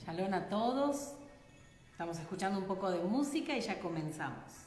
Shalom a todos. Estamos escuchando un poco de música y ya comenzamos.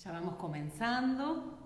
Ya vamos comenzando.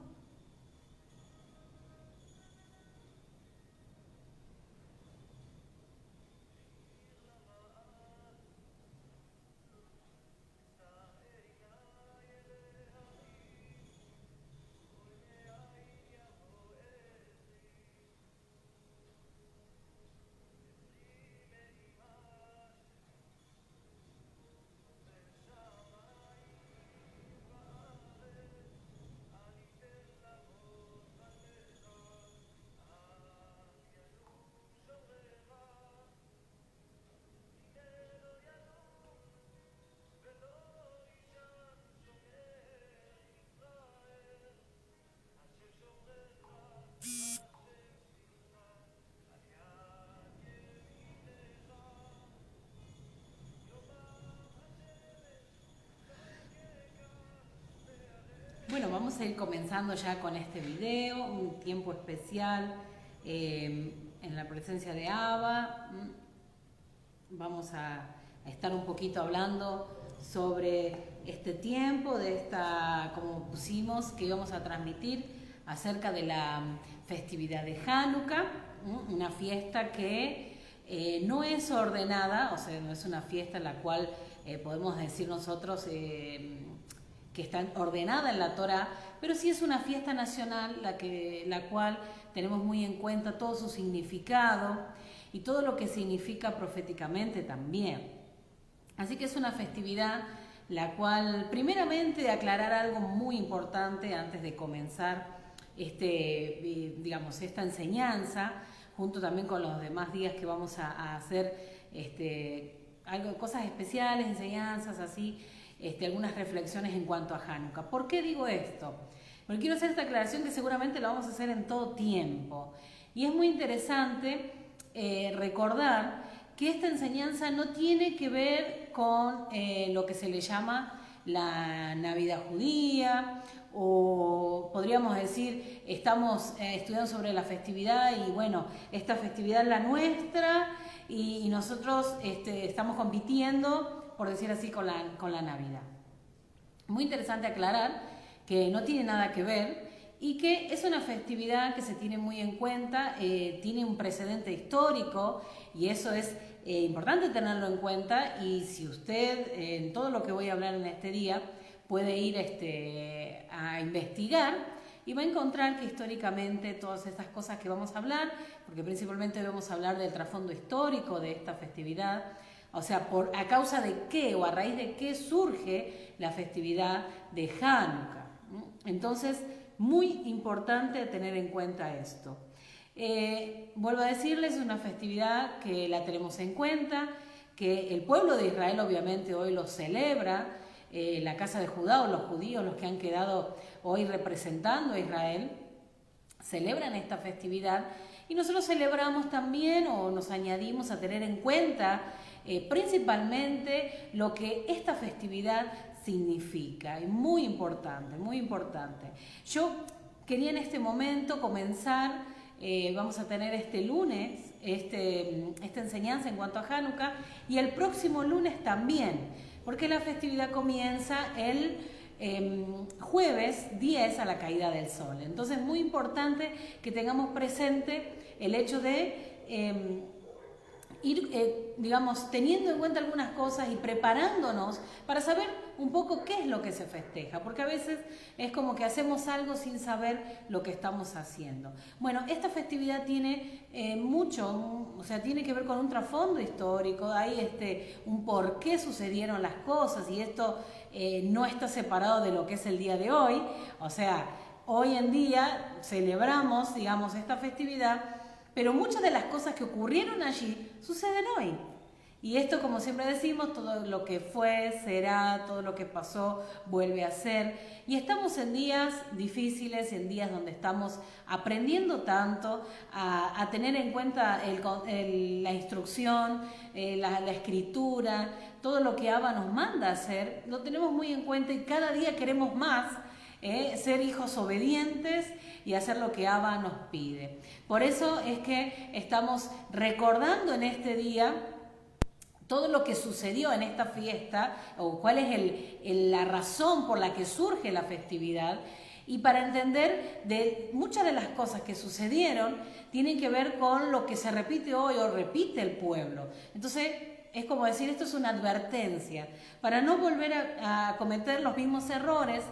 vamos a ir comenzando ya con este video, un tiempo especial en la presencia de Abba. Vamos a estar un poquito hablando sobre este tiempo, de esta, como pusimos, que íbamos a transmitir acerca de la festividad de Hanukkah, una fiesta que no es ordenada, o sea, no es una fiesta en la cual podemos decir nosotros que está ordenada en la Torá, pero sí es una fiesta nacional la cual tenemos muy en cuenta todo su significado y todo lo que significa proféticamente también. Así que es una festividad la cual, primeramente, aclarar algo muy importante antes de comenzar esta enseñanza, junto también con los demás días que vamos a hacer cosas especiales, enseñanzas así, algunas reflexiones en cuanto a Hanukkah. ¿Por qué digo esto? Porque quiero hacer esta aclaración que seguramente la vamos a hacer en todo tiempo. Y es muy interesante recordar que esta enseñanza no tiene que ver con lo que se le llama la Navidad judía, o podríamos decir, estamos estudiando sobre la festividad y bueno, esta festividad es la nuestra y nosotros estamos compitiendo, por decir así, con la Navidad. Muy interesante aclarar que no tiene nada que ver y que es una festividad que se tiene muy en cuenta, tiene un precedente histórico y eso es importante tenerlo en cuenta. Y si usted, en todo lo que voy a hablar en este día, puede ir a investigar y va a encontrar que históricamente todas estas cosas que vamos a hablar, porque principalmente vamos a hablar del trasfondo histórico de esta festividad, o sea, a causa de qué o a raíz de qué surge la festividad de Hanukkah. Entonces, muy importante tener en cuenta esto. Vuelvo a decirles, es una festividad que la tenemos en cuenta, que el pueblo de Israel obviamente hoy lo celebra, la casa de Judá o los judíos, los que han quedado hoy representando a Israel, celebran esta festividad y nosotros celebramos también o nos añadimos a tener en cuenta principalmente lo que esta festividad significa, y muy importante, muy importante. Yo quería en este momento comenzar, vamos a tener este lunes esta enseñanza en cuanto a Hanukkah y el próximo lunes también, porque la festividad comienza el jueves 10 a la caída del sol. Entonces es muy importante que tengamos presente el hecho de ir, teniendo en cuenta algunas cosas y preparándonos para saber un poco qué es lo que se festeja, porque a veces es como que hacemos algo sin saber lo que estamos haciendo. Bueno, esta festividad tiene tiene que ver con un trasfondo histórico, hay un por qué sucedieron las cosas y esto no está separado de lo que es el día de hoy, o sea, hoy en día celebramos, esta festividad, pero muchas de las cosas que ocurrieron allí suceden hoy. Y esto, como siempre decimos, todo lo que fue, será, todo lo que pasó, vuelve a ser. Y estamos en días difíciles, en días donde estamos aprendiendo tanto a tener en cuenta la instrucción, la escritura, todo lo que Abba nos manda a hacer, lo tenemos muy en cuenta y cada día queremos más. Ser hijos obedientes y hacer lo que Abba nos pide. Por eso es que estamos recordando en este día todo lo que sucedió en esta fiesta o cuál es la razón por la que surge la festividad, y para entender de muchas de las cosas que sucedieron tienen que ver con lo que se repite hoy o repite el pueblo. Entonces es como decir, esto es una advertencia para no volver a cometer los mismos errores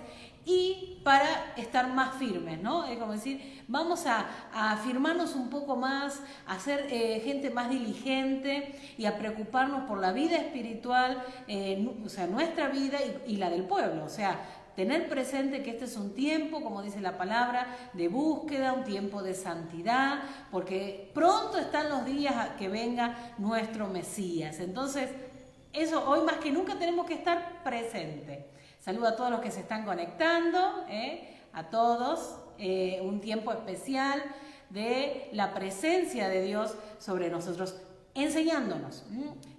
y para estar más firmes, ¿no? Es como decir, vamos a afirmarnos un poco más, a ser gente más diligente y a preocuparnos por la vida espiritual, nuestra vida y la del pueblo. O sea, tener presente que este es un tiempo, como dice la palabra, de búsqueda, un tiempo de santidad, porque pronto están los días a que venga nuestro Mesías. Entonces, eso hoy más que nunca tenemos que estar presentes. Saludo a todos los que se están conectando, a todos, un tiempo especial de la presencia de Dios sobre nosotros, enseñándonos.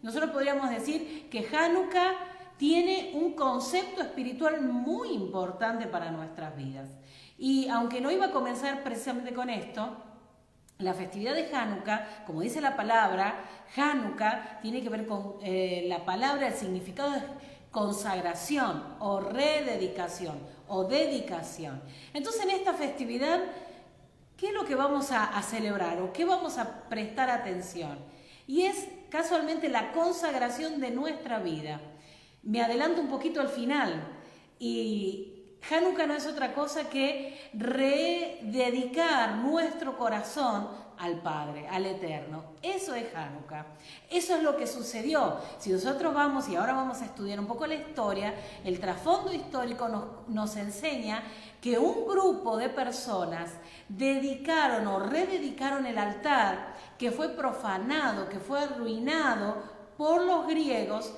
Nosotros podríamos decir que Hanukkah tiene un concepto espiritual muy importante para nuestras vidas. Y aunque no iba a comenzar precisamente con esto, la festividad de Hanukkah, como dice la palabra, Hanukkah tiene que ver con la palabra, el significado de consagración o rededicación o dedicación. Entonces, en esta festividad, ¿qué es lo que vamos a celebrar o qué vamos a prestar atención? Y es casualmente la consagración de nuestra vida. Me adelanto un poquito al final, y Hanukkah no es otra cosa que rededicar nuestro corazón al Padre, al Eterno. Eso es Hanukkah. Eso es lo que sucedió. Si nosotros vamos, y ahora vamos a estudiar un poco la historia, el trasfondo histórico nos enseña que un grupo de personas dedicaron o rededicaron el altar que fue profanado, que fue arruinado por los griegos,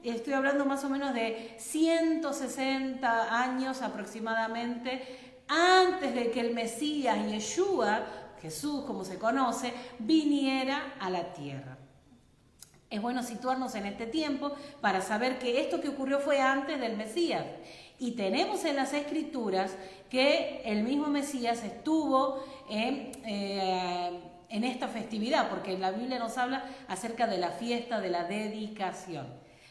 estoy hablando más o menos de 160 años aproximadamente, antes de que el Mesías, Yeshua, Jesús como se conoce, viniera a la tierra. Es bueno situarnos en este tiempo para saber que esto que ocurrió fue antes del Mesías. Y tenemos en las Escrituras que el mismo Mesías estuvo en esta festividad, porque la Biblia nos habla acerca de la fiesta de la dedicación.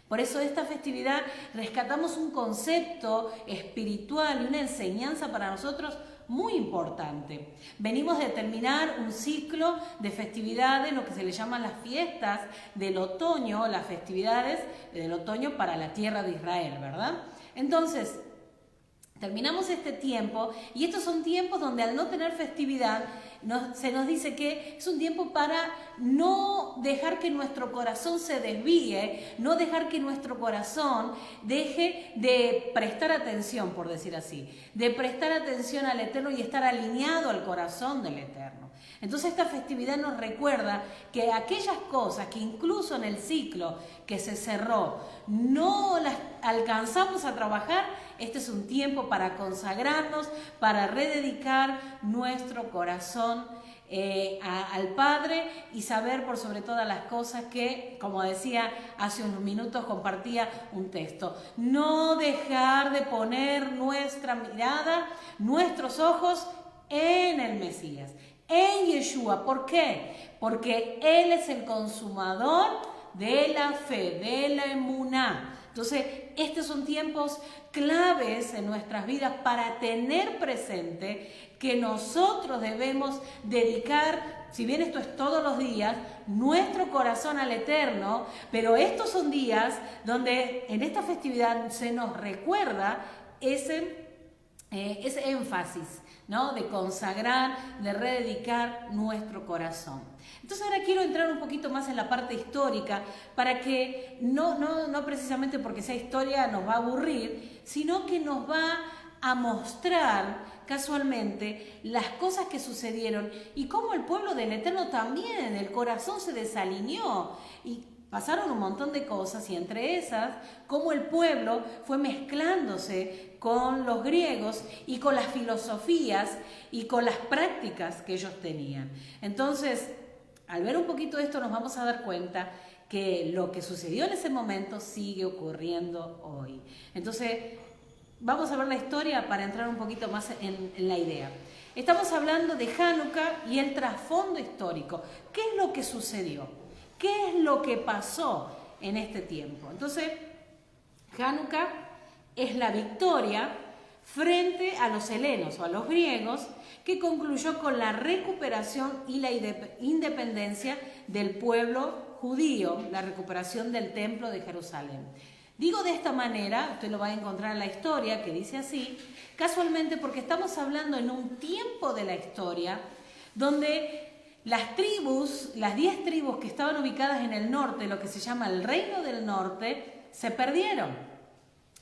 Por eso esta festividad rescatamos un concepto espiritual y una enseñanza para nosotros muy importante. Venimos de terminar un ciclo de festividades, lo que se le llaman las fiestas del otoño, las festividades del otoño para la tierra de Israel, ¿verdad? Entonces, terminamos este tiempo, y estos son tiempos donde al no tener festividad, se nos dice que es un tiempo para no dejar que nuestro corazón se desvíe, no dejar que nuestro corazón deje de prestar atención, por decir así, de prestar atención al Eterno y estar alineado al corazón del Eterno. Entonces esta festividad nos recuerda que aquellas cosas que incluso en el ciclo que se cerró no las alcanzamos a trabajar, este es un tiempo para consagrarnos, para rededicar nuestro corazón al Padre y saber por sobre todas las cosas que, como decía hace unos minutos, compartía un texto, no dejar de poner nuestra mirada, nuestros ojos en el Mesías, en Yeshua. ¿Por qué? Porque Él es el consumador de la fe, de la emuná. Entonces, estos son tiempos claves en nuestras vidas para tener presente que nosotros debemos dedicar, si bien esto es todos los días, nuestro corazón al Eterno, pero estos son días donde en esta festividad se nos recuerda ese énfasis, ¿no? De consagrar, de rededicar nuestro corazón. Entonces ahora quiero entrar un poquito más en la parte histórica para que no precisamente porque sea historia nos va a aburrir, sino que nos va a mostrar casualmente las cosas que sucedieron y cómo el pueblo del Eterno también, el corazón se desalineó y pasaron un montón de cosas, y entre esas, cómo el pueblo fue mezclándose con los griegos y con las filosofías y con las prácticas que ellos tenían. Entonces, al ver un poquito esto nos vamos a dar cuenta que lo que sucedió en ese momento sigue ocurriendo hoy. Entonces, vamos a ver la historia para entrar un poquito más en la idea. Estamos hablando de Hanukkah y el trasfondo histórico. ¿Qué es lo que sucedió? ¿Qué es lo que pasó en este tiempo? Entonces, Hanukkah es la victoria frente a los helenos o a los griegos, que concluyó con la recuperación y la independencia del pueblo judío, la recuperación del templo de Jerusalén. Digo de esta manera, usted lo va a encontrar en la historia, que dice así, casualmente porque estamos hablando en un tiempo de la historia donde las tribus, las 10 tribus que estaban ubicadas en el norte, lo que se llama el Reino del Norte, se perdieron.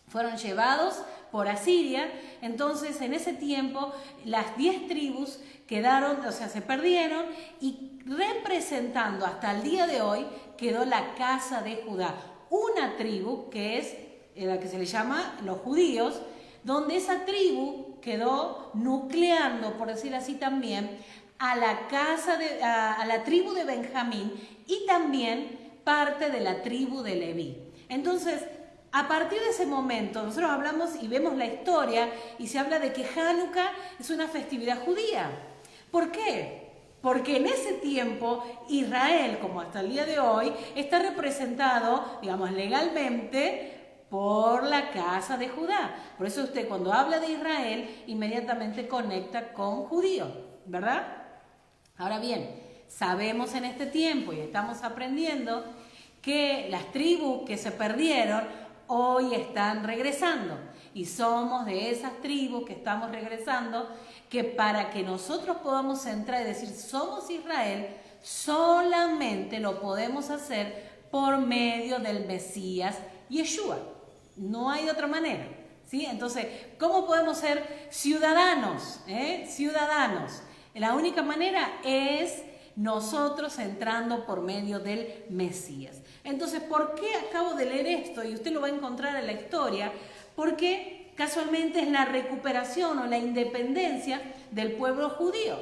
Fueron llevados por Asiria. Entonces, en ese tiempo, las 10 tribus quedaron, o sea, se perdieron, y representando hasta el día de hoy quedó la casa de Judá. Una tribu que es la que se le llama los judíos, donde esa tribu quedó nucleando, por decir así también, a la tribu de Benjamín y también parte de la tribu de Leví. Entonces, a partir de ese momento, nosotros hablamos y vemos la historia y se habla de que Hanukkah es una festividad judía. ¿Por qué? Porque en ese tiempo Israel, como hasta el día de hoy, está representado, digamos, legalmente por la casa de Judá. Por eso usted cuando habla de Israel, inmediatamente conecta con judío, ¿verdad? Ahora bien, sabemos en este tiempo y estamos aprendiendo que las tribus que se perdieron hoy están regresando. Y somos de esas tribus que estamos regresando, que para que nosotros podamos entrar y decir somos Israel, solamente lo podemos hacer por medio del Mesías Yeshua. No hay de otra manera, ¿sí? Entonces, ¿cómo podemos ser ciudadanos? Ciudadanos. La única manera es nosotros entrando por medio del Mesías. Entonces, ¿por qué acabo de leer esto? Y usted lo va a encontrar en la historia, porque casualmente es la recuperación o la independencia del pueblo judío,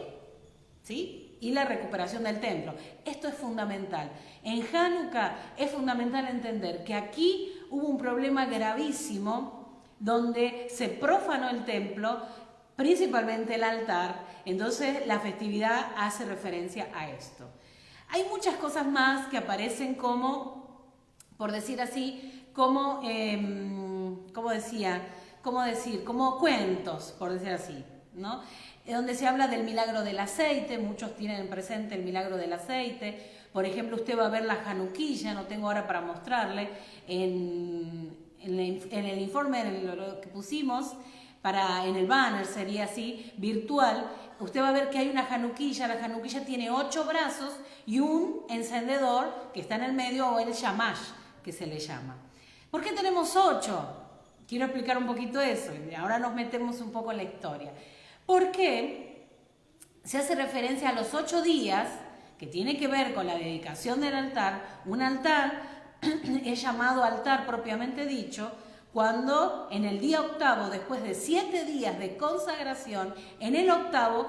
¿sí? Y la recuperación del templo. Esto es fundamental. En Hanukkah es fundamental entender que aquí hubo un problema gravísimo donde se profanó el templo, principalmente el altar. Entonces la festividad hace referencia a esto. Hay muchas cosas más que aparecen como, por decir así, como cuentos, por decir así, ¿no? Donde se habla del milagro del aceite, muchos tienen presente el milagro del aceite. Por ejemplo, usted va a ver la Januquilla, no tengo ahora para mostrarle, en el informe lo que pusimos, en el banner sería así, virtual, usted va a ver que hay una Januquilla. La Januquilla tiene 8 brazos y un encendedor que está en el medio, o el shamash, que se le llama. ¿Por qué tenemos 8? Quiero explicar un poquito eso, y ahora nos metemos un poco en la historia. Porque se hace referencia a los 8 días, que tiene que ver con la dedicación del altar. Un altar es llamado altar propiamente dicho, cuando en el día octavo, después de 7 días de consagración, en el octavo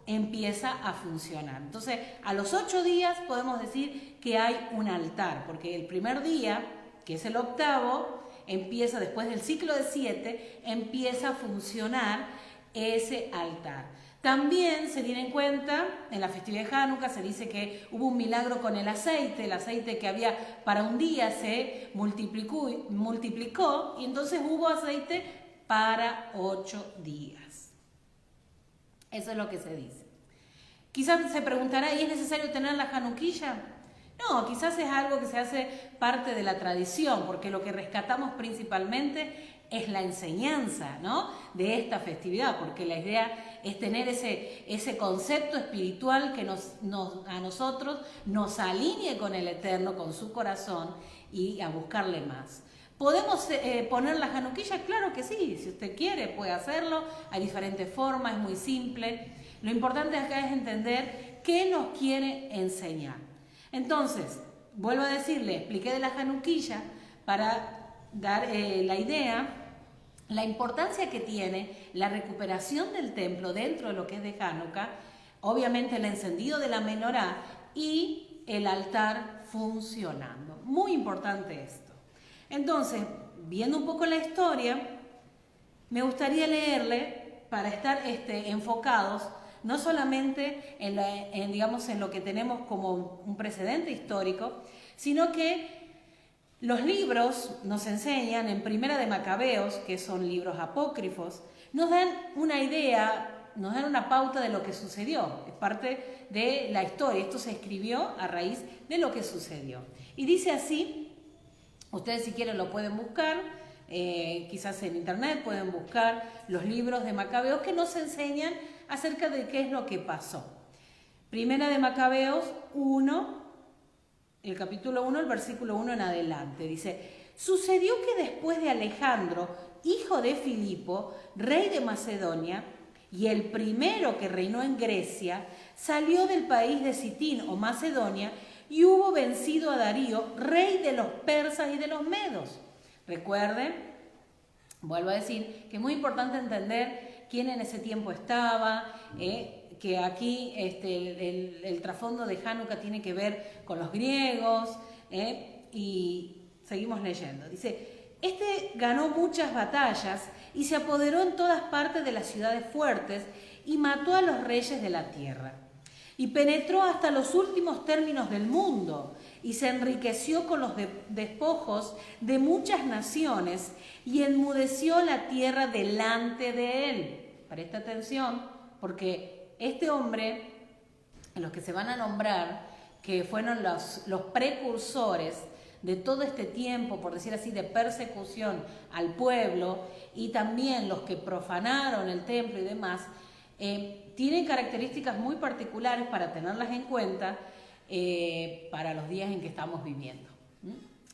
empieza a funcionar. Entonces, a los 8 días podemos decir que hay un altar, porque el primer día, que es el octavo, empieza después del ciclo de 7, empieza a funcionar ese altar. También se tiene en cuenta, en la festividad de Hanukkah se dice que hubo un milagro con el aceite que había para un día se multiplicó y entonces hubo aceite para 8 días. Eso es lo que se dice. Quizás se preguntará, ¿y es necesario tener la Januquilla? No, quizás es algo que se hace parte de la tradición, porque lo que rescatamos principalmente es la enseñanza, ¿no?, de esta festividad, porque la idea es tener ese concepto espiritual que a nosotros nos alinee con el Eterno, con su corazón, y a buscarle más. ¿Podemos poner la Januquilla? Claro que sí, si usted quiere puede hacerlo, hay diferentes formas, es muy simple. Lo importante acá es entender qué nos quiere enseñar. Entonces, vuelvo a decirle, expliqué de la Januquilla para dar la idea, la importancia que tiene la recuperación del templo dentro de lo que es de Hanukkah, obviamente el encendido de la menorá y el altar funcionando. Muy importante esto. Entonces, viendo un poco la historia, me gustaría leerle para estar enfocados no solamente en lo que tenemos como un precedente histórico, sino que los libros nos enseñan, en Primera de Macabeos, que son libros apócrifos, nos dan una idea, nos dan una pauta de lo que sucedió. Es parte de la historia. Esto se escribió a raíz de lo que sucedió. Y dice así, ustedes si quieren lo pueden buscar, quizás en internet pueden buscar los libros de Macabeos que nos enseñan acerca de qué es lo que pasó. Primera de Macabeos 1, el capítulo 1, el versículo 1 en adelante, dice: sucedió que después de Alejandro, hijo de Filipo, rey de Macedonia, y el primero que reinó en Grecia, salió del país de Sitín o Macedonia y hubo vencido a Darío, rey de los persas y de los medos. Recuerden, vuelvo a decir, que es muy importante entender quién en ese tiempo estaba, que aquí el trasfondo de Hanukkah tiene que ver con los griegos, y Seguimos leyendo. Dice, este ganó muchas batallas y se apoderó en todas partes de las ciudades fuertes y mató a los reyes de la tierra. Y penetró hasta los últimos términos del mundo y se enriqueció con los despojos de muchas naciones y enmudeció la tierra delante de él. Presta atención, porque este hombre, los que se van a nombrar, que fueron los precursores de todo este tiempo, por decir así, de persecución al pueblo, y también los que profanaron el templo y demás, tienen características muy particulares para tenerlas en cuenta para los días en que estamos viviendo.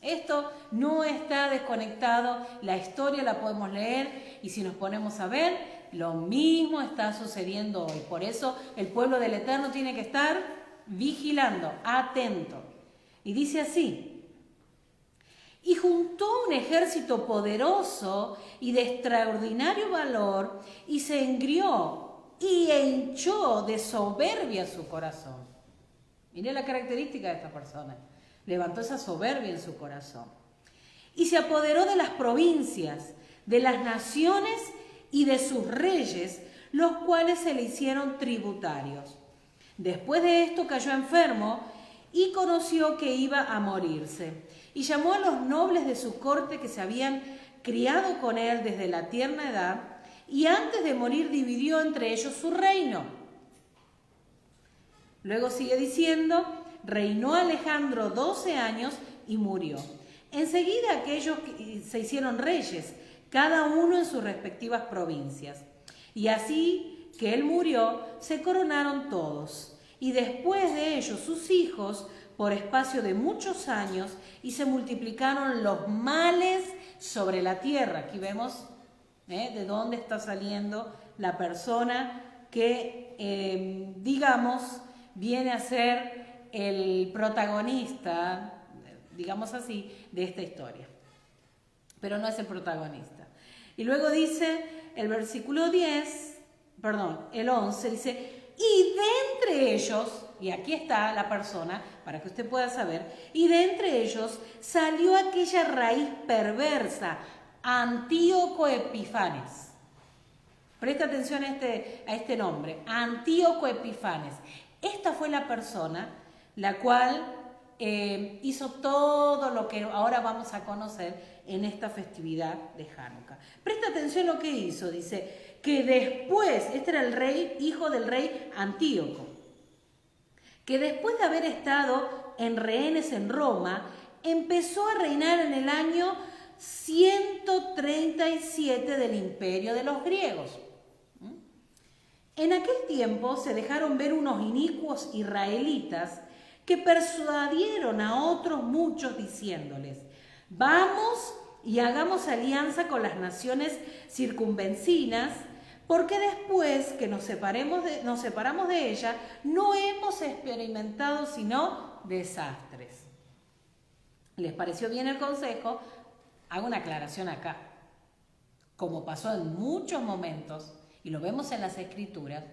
Esto no está desconectado, la historia la podemos leer y si nos ponemos a ver, lo mismo está sucediendo hoy. Por eso el pueblo del Eterno tiene que estar vigilando, atento. Y dice así, y juntó un ejército poderoso y de extraordinario valor y se engrió y hinchó de soberbia su corazón. Mire la característica de esta persona. Levantó esa soberbia en su corazón. Y se apoderó de las provincias, de las naciones y de sus reyes, los cuales se le hicieron tributarios. Después de esto cayó enfermo y conoció que iba a morirse. Y llamó a los nobles de su corte que se habían criado con él desde la tierna edad, y antes de morir dividió entre ellos su reino. Luego sigue diciendo, reinó Alejandro 12 años y murió. Enseguida aquellos se hicieron reyes, cada uno en sus respectivas provincias. Y así que él murió, se coronaron todos. Y después de ellos sus hijos, por espacio de muchos años, y se multiplicaron los males sobre la tierra. Aquí vemos de dónde está saliendo la persona que, digamos, viene a ser el protagonista, digamos así, de esta historia. Pero no es el protagonista. Y luego dice el versículo 11, dice, y de entre ellos, y aquí está la persona, para que usted pueda saber, y de entre ellos salió aquella raíz perversa, Antíoco Epifanes. Presta atención a este nombre, Antíoco Epifanes. Esta fue la persona la cual hizo todo lo que ahora vamos a conocer en esta festividad de Hanukkah. Presta atención a lo que hizo, dice, que después, este era el rey, hijo del rey Antíoco, que después de haber estado en rehenes en Roma, empezó a reinar en el año 137 del imperio de los griegos. En aquel tiempo se dejaron ver unos inicuos israelitas que persuadieron a otros muchos diciéndoles, vamos y hagamos alianza con las naciones circunvecinas, porque después que nos separamos de ella, no hemos experimentado sino desastres. ¿Les pareció bien el consejo? Hago una aclaración acá. Como pasó en muchos momentos, y lo vemos en las Escrituras,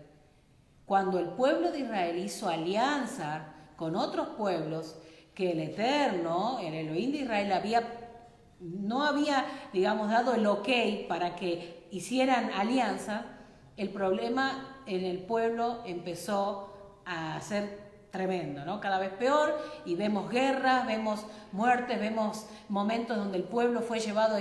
cuando el pueblo de Israel hizo alianza con otros pueblos, que el Eterno, el Elohim de Israel, no había, digamos, dado el ok para que hicieran alianza, el problema en el pueblo empezó a ser tremendo, ¿no? Cada vez peor, y vemos guerras, vemos muertes, vemos momentos donde el pueblo fue llevado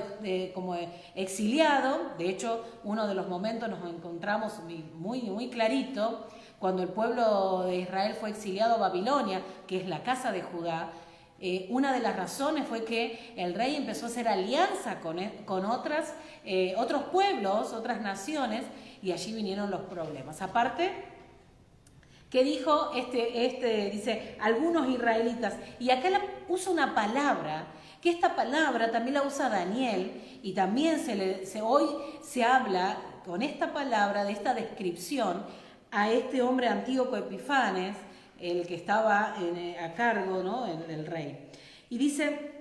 como exiliado. De hecho, uno de los momentos nos encontramos muy clarito, cuando el pueblo de Israel fue exiliado a Babilonia, que es la casa de Judá. Una de las razones fue que el rey empezó a hacer alianza con otros pueblos, otras naciones, y allí vinieron los problemas. Aparte, ¿qué dijo dice, algunos israelitas? Y acá usa una palabra, que esta palabra también la usa Daniel, y también hoy se habla con esta palabra, de esta descripción, a este hombre Antíoco Epifanes, el que estaba a cargo, ¿no?, del rey. Y dice,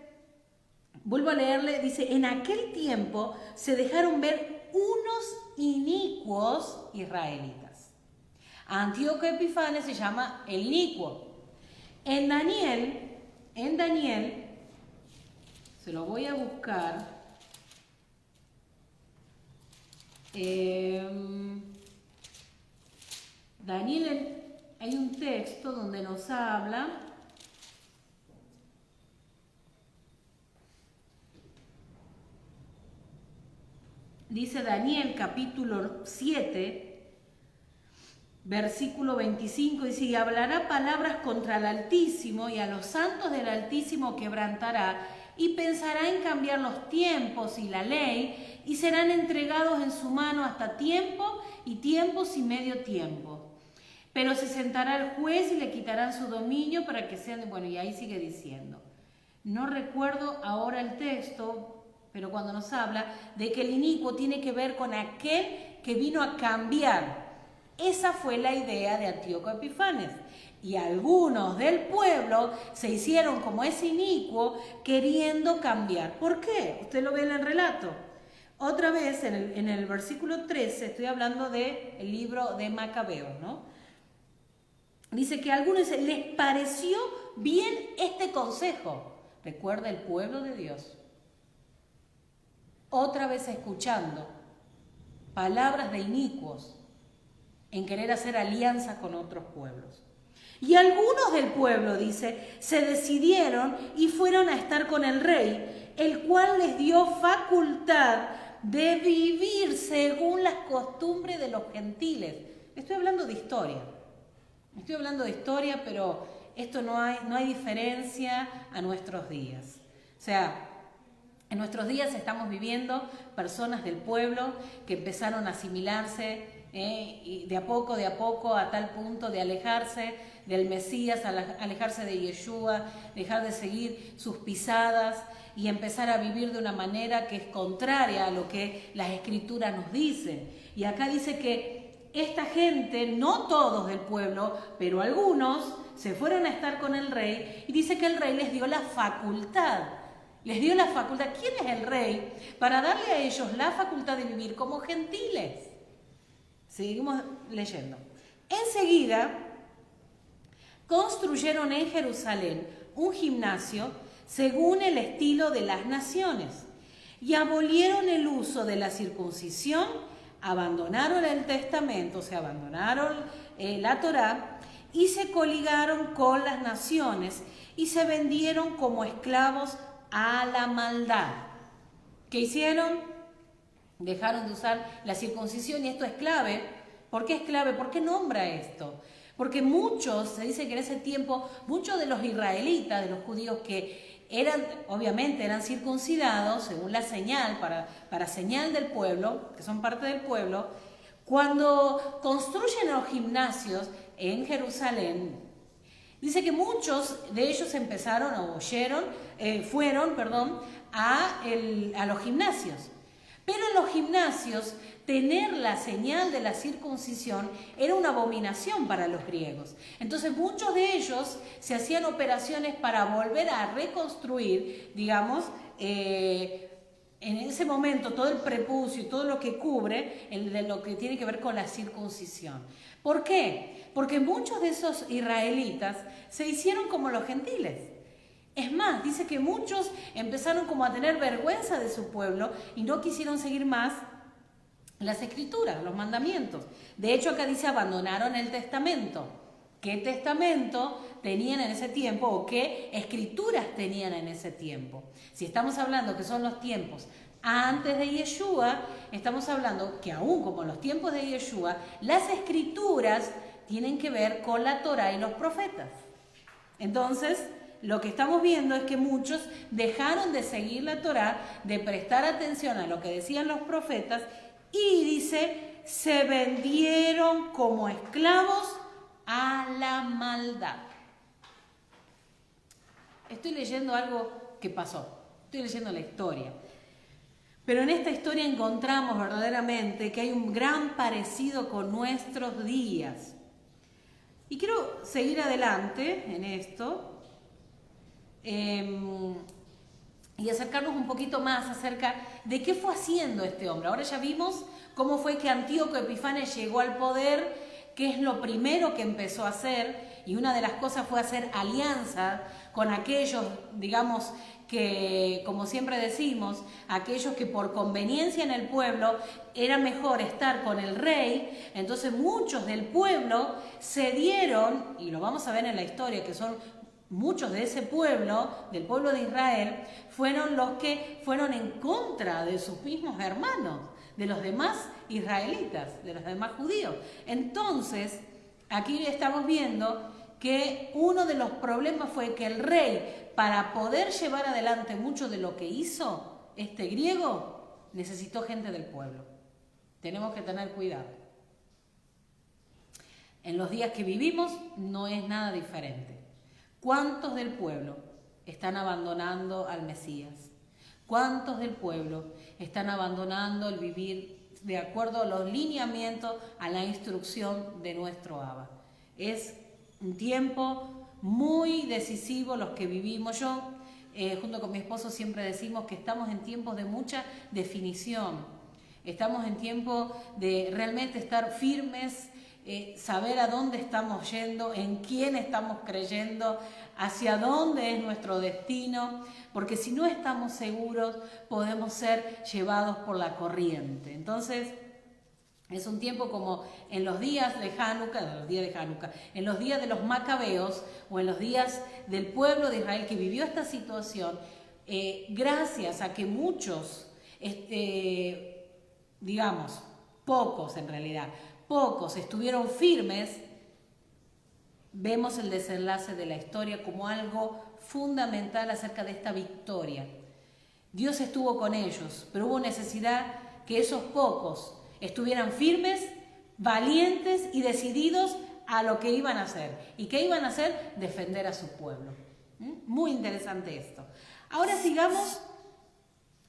vuelvo a leerle, dice, en aquel tiempo se dejaron ver unos inicuos israelitas. Antíoco Epifanes se llama el inicuo. En Daniel, se lo voy a buscar. Daniel, hay un texto donde nos habla. Dice Daniel capítulo 7, versículo 25, dice, y hablará palabras contra el Altísimo, y a los santos del Altísimo quebrantará, y pensará en cambiar los tiempos y la ley, y serán entregados en su mano hasta tiempo y tiempos y medio tiempo. Pero se sentará el juez y le quitarán su dominio para que sean... Bueno, y ahí sigue diciendo. No recuerdo ahora el texto, pero cuando nos habla de que el inicuo tiene que ver con aquel que vino a cambiar. Esa fue la idea de Antíoco Epifanes. Y algunos del pueblo se hicieron como ese inicuo queriendo cambiar. ¿Por qué? Usted lo ve en el relato. Otra vez, en el versículo 13, estoy hablando del libro de Macabeos, ¿no? Dice que a algunos les pareció bien este consejo. Recuerda el pueblo de Dios. Otra vez escuchando palabras de inicuos en querer hacer alianzas con otros pueblos. Y algunos del pueblo, dice, se decidieron y fueron a estar con el rey, el cual les dio facultad de vivir según las costumbres de los gentiles. Estoy hablando de historia. Estoy hablando de historia, pero esto no hay diferencia a nuestros días. O sea, en nuestros días estamos viviendo personas del pueblo que empezaron a asimilarse y de a poco, a tal punto de alejarse del Mesías, alejarse de Yeshua, dejar de seguir sus pisadas y empezar a vivir de una manera que es contraria a lo que las Escrituras nos dicen. Y acá dice que esta gente, no todos del pueblo, pero algunos, se fueron a estar con el rey y dice que el rey les dio la facultad. Les dio la facultad. ¿Quién es el rey? Para darle a ellos la facultad de vivir como gentiles. Seguimos leyendo. Enseguida, construyeron en Jerusalén un gimnasio según el estilo de las naciones y abolieron el uso de la circuncisión, abandonaron el testamento, o sea, abandonaron la Torá y se coligaron con las naciones y se vendieron como esclavos a la maldad. ¿Qué hicieron? Dejaron de usar la circuncisión y esto es clave. ¿Por qué es clave? ¿Por qué nombra esto? Porque muchos, se dice que en ese tiempo, muchos de los israelitas, de los judíos que obviamente eran circuncidados, según la señal, para señal del pueblo, que son parte del pueblo, cuando construyen los gimnasios en Jerusalén, dice que muchos de ellos fueron a los gimnasios. Pero en los gimnasios, tener la señal de la circuncisión era una abominación para los griegos. Entonces muchos de ellos se hacían operaciones para volver a reconstruir, digamos, en ese momento todo el prepucio y todo lo que cubre de lo que tiene que ver con la circuncisión. ¿Por qué? Porque muchos de esos israelitas se hicieron como los gentiles. Es más, dice que muchos empezaron como a tener vergüenza de su pueblo y no quisieron seguir más las escrituras, los mandamientos. De hecho, acá dice abandonaron el testamento. ¿Qué testamento tenían en ese tiempo o qué escrituras tenían en ese tiempo? Si estamos hablando que son los tiempos antes de Yeshua, estamos hablando que aún como en los tiempos de Yeshua, las escrituras tienen que ver con la Torá y los profetas. Entonces, lo que estamos viendo es que muchos dejaron de seguir la Torá, de prestar atención a lo que decían los profetas y dice, se vendieron como esclavos a la maldad. Estoy leyendo algo que pasó, estoy leyendo la historia. Pero en esta historia encontramos verdaderamente que hay un gran parecido con nuestros días. Y quiero seguir adelante en esto y acercarnos un poquito más acerca de qué fue haciendo este hombre. Ahora ya vimos cómo fue que Antíoco Epifanes llegó al poder, ¿qué es lo primero que empezó a hacer? Y una de las cosas fue hacer alianza con aquellos, digamos, que, como siempre decimos, aquellos que por conveniencia en el pueblo era mejor estar con el rey. Entonces muchos del pueblo cedieron, y lo vamos a ver en la historia, que son muchos de ese pueblo, del pueblo de Israel, fueron los que fueron en contra de sus mismos hermanos, de los demás israelitas, de los demás judíos. Entonces, aquí estamos viendo que uno de los problemas fue que el rey, para poder llevar adelante mucho de lo que hizo este griego, necesitó gente del pueblo. Tenemos que tener cuidado. En los días que vivimos no es nada diferente. ¿Cuántos del pueblo están abandonando al Mesías? ¿Cuántos del pueblo están abandonando el vivir de acuerdo a los lineamientos, a la instrucción de nuestro Abba? Es un tiempo muy decisivo los que vivimos. Yo, junto con mi esposo, siempre decimos que estamos en tiempos de mucha definición. Estamos en tiempo de realmente estar firmes, saber a dónde estamos yendo, en quién estamos creyendo, hacia dónde es nuestro destino, porque si no estamos seguros podemos ser llevados por la corriente. Entonces, es un tiempo como en los días de Hanukkah, en los días de los macabeos o en los días del pueblo de Israel que vivió esta situación, gracias a que muchos, digamos, pocos en realidad, pocos estuvieron firmes, vemos el desenlace de la historia como algo fundamental acerca de esta victoria. Dios estuvo con ellos, pero hubo necesidad que esos pocos estuvieran firmes, valientes y decididos a lo que iban a hacer. ¿Y qué iban a hacer? Defender a su pueblo. Muy interesante esto. Ahora sigamos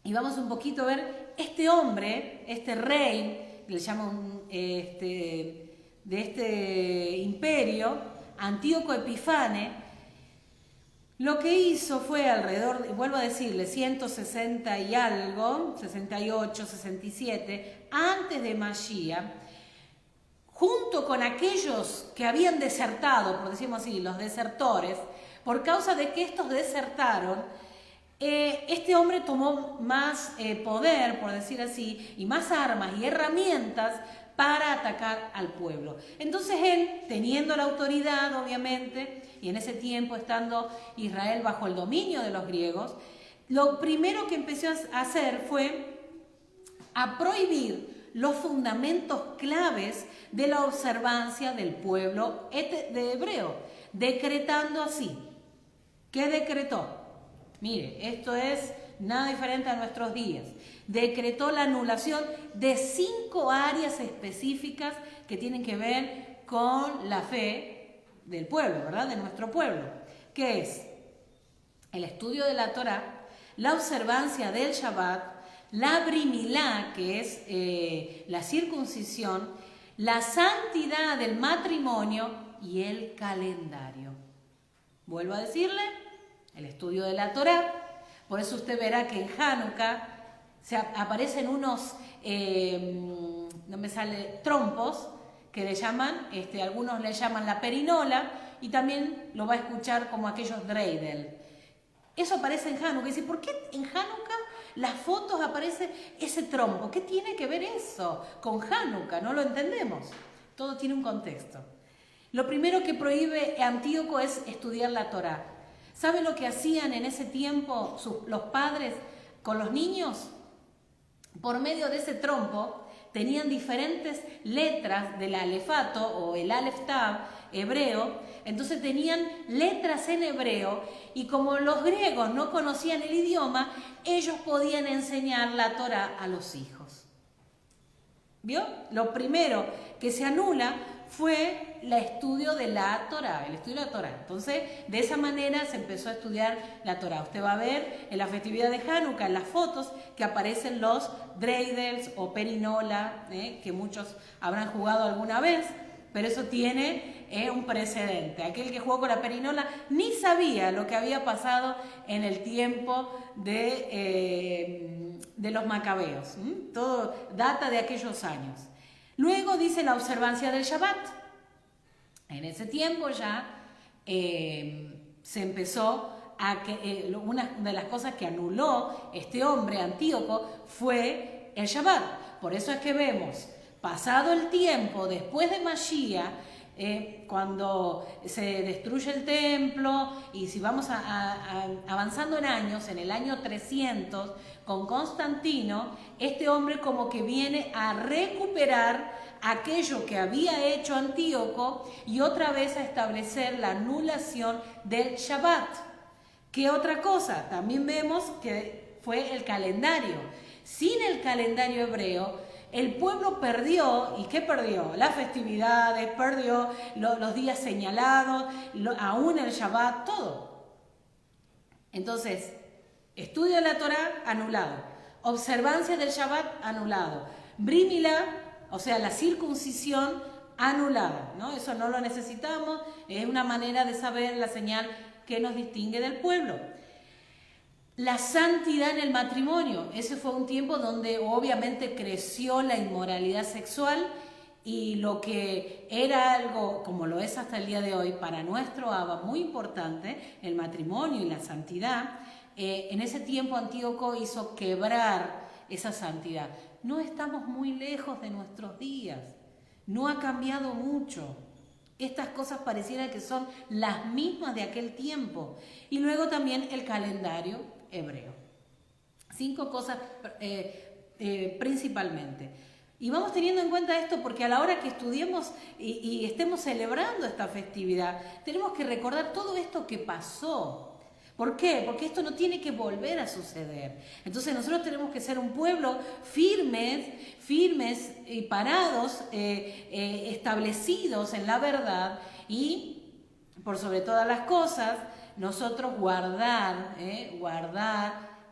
y vamos un poquito a ver este hombre, este rey, le llaman de este imperio, Antíoco Epifane. Lo que hizo fue alrededor, vuelvo a decirle, 160 y algo, 68, 67, antes de Mashiach, junto con aquellos que habían desertado, por decirlo así, los desertores, por causa de que estos desertaron, este hombre tomó más poder, por decir así, y más armas y herramientas para atacar al pueblo. Entonces él, teniendo la autoridad, obviamente, y en ese tiempo estando Israel bajo el dominio de los griegos, lo primero que empezó a hacer fue a prohibir los fundamentos claves de la observancia del pueblo de hebreo, decretando así. ¿Qué decretó? Mire, esto es nada diferente a nuestros días. Decretó la anulación de 5 áreas específicas que tienen que ver con la fe del pueblo, ¿verdad? De nuestro pueblo, que es el estudio de la Torá, la observancia del Shabbat, la brimilá, que es la circuncisión, la santidad del matrimonio y el calendario. Vuelvo a decirle, el estudio de la Torá. Por eso usted verá que en Hanukkah aparecen unos, no me sale, trompos, que le llaman, algunos le llaman la perinola, y también lo va a escuchar como aquellos dreidel. Eso aparece en Hanukkah. Y dice, ¿por qué en Hanukkah las fotos aparece ese trompo? ¿Qué tiene que ver eso con Hanukkah? No lo entendemos. Todo tiene un contexto. Lo primero que prohíbe Antíoco es estudiar la Torá. ¿Sabe lo que hacían en ese tiempo los padres con los niños? Por medio de ese trompo tenían diferentes letras del alefato o el Aleph Tav hebreo, entonces tenían letras en hebreo y como los griegos no conocían el idioma, ellos podían enseñar la Torá a los hijos. ¿Vio? Lo primero que se anula fue el estudio de la Torá, el estudio de la Torá. Entonces, de esa manera se empezó a estudiar la Torá. Usted va a ver en la festividad de Hanukkah, en las fotos, que aparecen los dreidels o perinola, que muchos habrán jugado alguna vez, pero eso tiene un precedente. Aquel que jugó con la perinola ni sabía lo que había pasado en el tiempo de los macabeos. Todo data de aquellos años. Luego dice la observancia del Shabbat. En ese tiempo ya se empezó a que una de las cosas que anuló este hombre Antíoco fue el Shabbat. Por eso es que vemos, pasado el tiempo, después de Mashiach, cuando se destruye el templo, y si vamos avanzando en años, en el año 300, con Constantino, este hombre como que viene a recuperar aquello que había hecho Antíoco y otra vez a establecer la anulación del Shabbat. ¿Qué otra cosa? También vemos que fue el calendario. Sin el calendario hebreo, el pueblo perdió, ¿y qué perdió? Las festividades, perdió los días señalados, aún el Shabbat, todo. Entonces, estudio de la Torá, anulado. Observancia del Shabbat, anulado. Brit Milá, o sea, la circuncisión, anulada, ¿no? Eso no lo necesitamos, es una manera de saber la señal que nos distingue del pueblo. La santidad en el matrimonio, ese fue un tiempo donde obviamente creció la inmoralidad sexual, y lo que era algo, como lo es hasta el día de hoy, para nuestro Abba muy importante, el matrimonio y la santidad, en ese tiempo Antíoco hizo quebrar esa santidad. No estamos muy lejos de nuestros días, no ha cambiado mucho. Estas cosas pareciera que son las mismas de aquel tiempo. Y luego también el calendario hebreo. 5 cosas principalmente. Y vamos teniendo en cuenta esto porque a la hora que estudiemos y estemos celebrando esta festividad, tenemos que recordar todo esto que pasó. ¿Por qué? Porque esto no tiene que volver a suceder. Entonces nosotros tenemos que ser un pueblo firmes y parados, establecidos en la verdad, y por sobre todas las cosas, nosotros guardar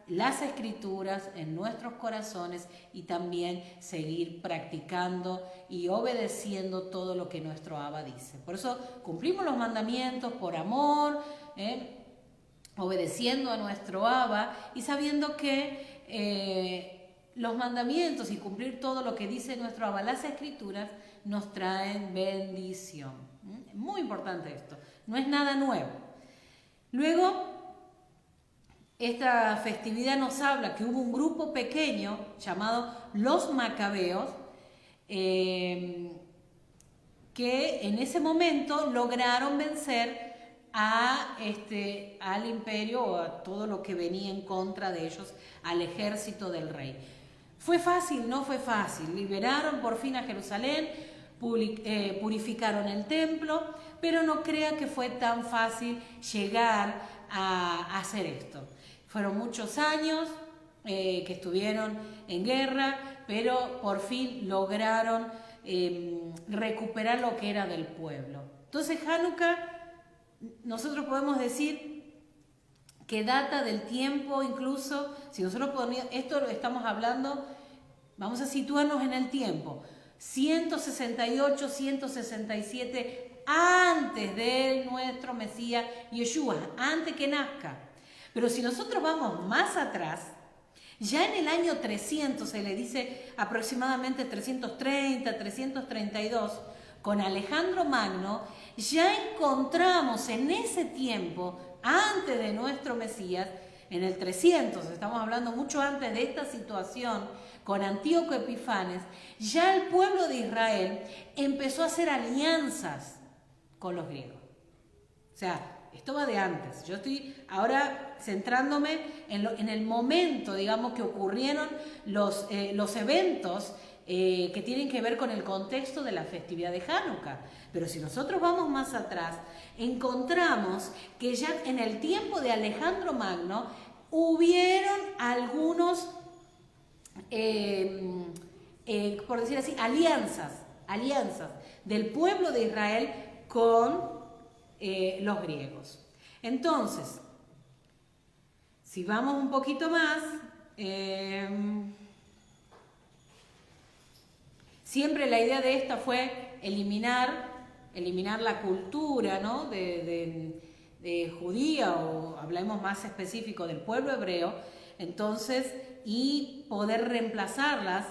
las escrituras en nuestros corazones y también seguir practicando y obedeciendo todo lo que nuestro Abba dice. Por eso cumplimos los mandamientos por amor, obedeciendo a nuestro Abba y sabiendo que los mandamientos y cumplir todo lo que dice nuestro Abba, las escrituras, nos traen bendición. Muy importante esto, no es nada nuevo. Luego, esta festividad nos habla que hubo un grupo pequeño llamado los Macabeos, que en ese momento lograron vencer al imperio o a todo lo que venía en contra de ellos, al ejército del rey. ¿Fue fácil? No fue fácil. Liberaron por fin a Jerusalén, purificaron el templo, pero no crea que fue tan fácil llegar a hacer esto. Fueron muchos años que estuvieron en guerra, pero por fin lograron recuperar lo que era del pueblo. Entonces Hanukkah, nosotros podemos decir que data del tiempo, incluso, si nosotros podemos, esto lo estamos hablando, vamos a situarnos en el tiempo, 168, 167 antes de nuestro Mesías Yeshua, antes que nazca. Pero si nosotros vamos más atrás, ya en el año 300, se le dice aproximadamente 330, 332, con Alejandro Magno, ya encontramos en ese tiempo, antes de nuestro Mesías, en el 300, estamos hablando mucho antes de esta situación, con Antíoco Epifanes, ya el pueblo de Israel empezó a hacer alianzas con los griegos. O sea, esto va de antes. Yo estoy ahora centrándome en el momento, digamos, que ocurrieron los eventos que tienen que ver con el contexto de la festividad de Hanukkah. Pero si nosotros vamos más atrás, encontramos que ya en el tiempo de Alejandro Magno hubieron algunos, por decir así, alianzas del pueblo de Israel con los griegos. Entonces, si vamos un poquito más, siempre la idea de esta fue eliminar la cultura, ¿no?, de judía, o hablemos más específico del pueblo hebreo, entonces, y poder reemplazarlas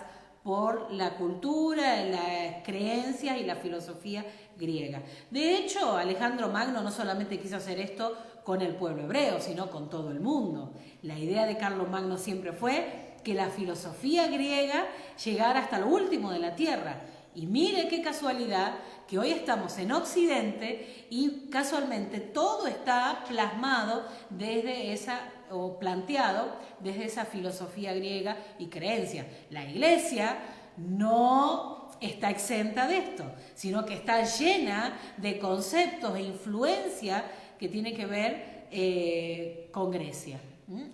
por la cultura, las creencias y la filosofía griega. De hecho, Alejandro Magno no solamente quiso hacer esto con el pueblo hebreo, sino con todo el mundo. La idea de Carlos Magno siempre fue que la filosofía griega llegara hasta lo último de la tierra. Y mire qué casualidad que hoy estamos en Occidente y casualmente todo está plasmado desde esa, o planteado desde esa filosofía griega y creencia. La Iglesia no está exenta de esto, sino que está llena de conceptos e influencia que tiene que ver con Grecia.